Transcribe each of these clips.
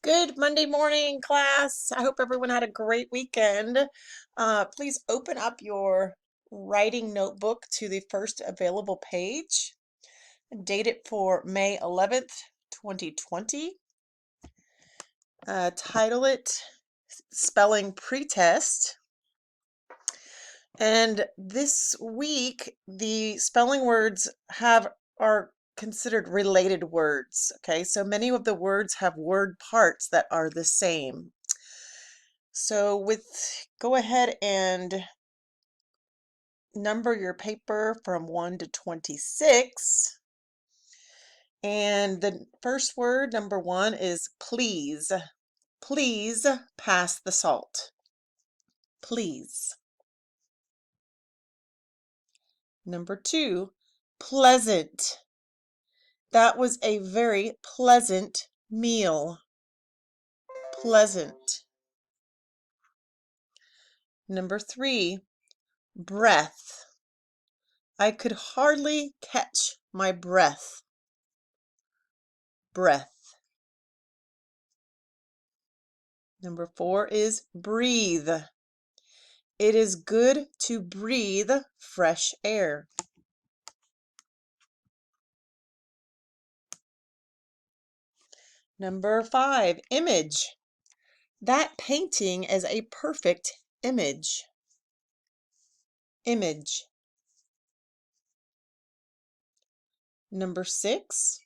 Good Monday morning, class. I hope everyone had a great weekend. Please open up your writing notebook to the first available page. Date it for May 11th, 2020. Title it Spelling Pretest. And this week, the spelling words are considered related words. Okay, so many of the words have word parts that are the same. So go ahead and number your paper from 1 to 26. And the first word, number 1, is please. Please pass the salt. Please. Number 2, pleasant. That was a very pleasant meal. Pleasant. Number 3, breath. I could hardly catch my breath. Breath. Number 4 is breathe. It is good to breathe fresh air. Number 5, image. That painting is a perfect image. Image. Number 6,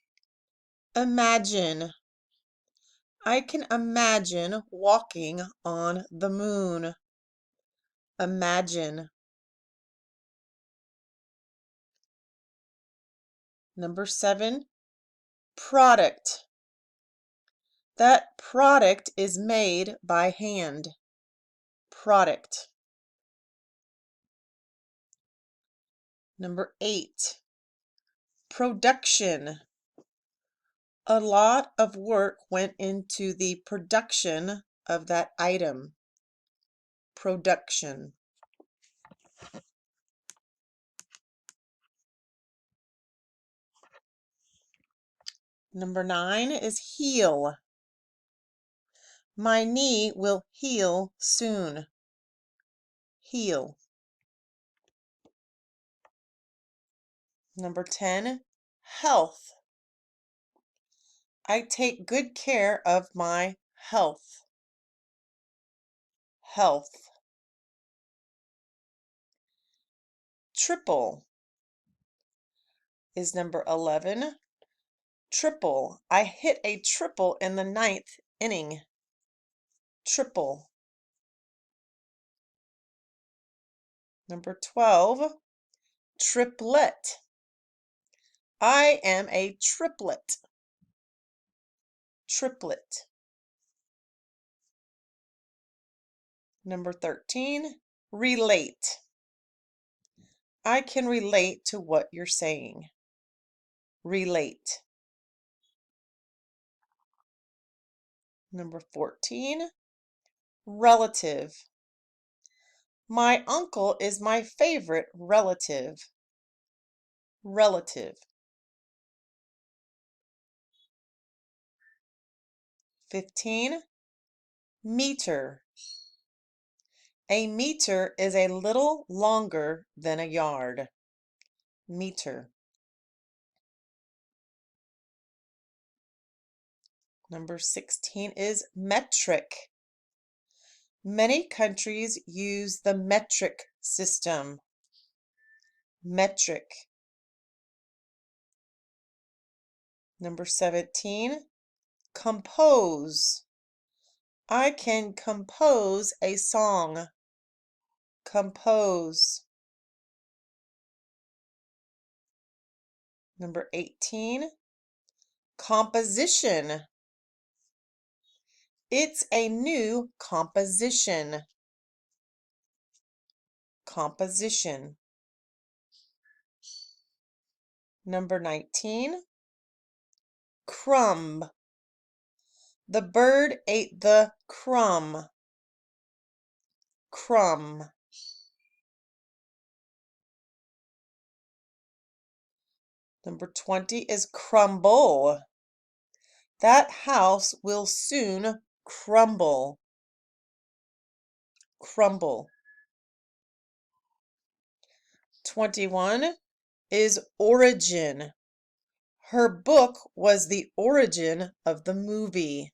imagine. I can imagine walking on the moon. Imagine. Number 7, product. That product is made by hand. Product. Number 8, production. A lot of work went into the production of that item. Production. Number 9 is heal. My knee will heal soon. Heal. Number 10, health. I take good care of my health. Health. Triple is number 11. Triple. I hit a triple in the 9th inning. Triple. Number 12, triplet. I am a triplet. Triplet. Number 13, relate. I can relate to what you're saying. Relate. Number 14, relative. My uncle is my favorite relative. Relative. 15, meter. A meter is a little longer than a yard. Meter. Number 16 is metric. Many countries use the metric system. Metric. Number 17, compose. I can compose a song. Compose. Number 18, composition. It's a new composition. Composition. Number 19, crumb. The bird ate the crumb. Crumb. Number 20 is crumble. That house will soon crumble. Crumble. 21 is origin. Her book was the origin of the movie.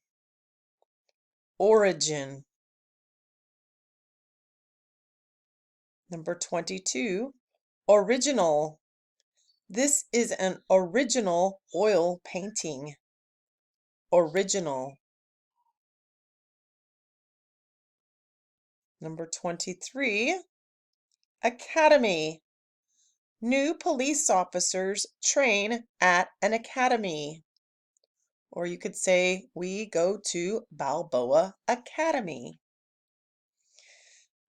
Origin. Number 22, original. This is an original oil painting. Original. Number 23, academy. New police officers train at an academy. Or you could say, we go to Balboa Academy.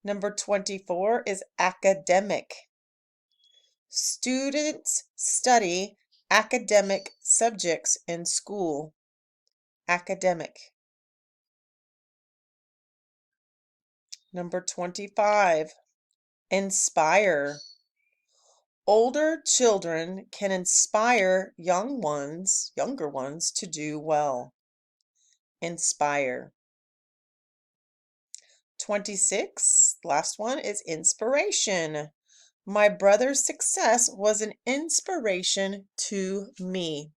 Number 24 is academic. Students study academic subjects in school. Academic. Number 25, inspire. Older children can inspire younger ones to do well. Inspire. 26, last one is inspiration. My brother's success was an inspiration to me.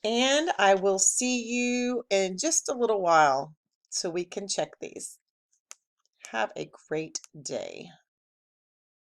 And I will see you in just a little while so we can check these. Have a great day.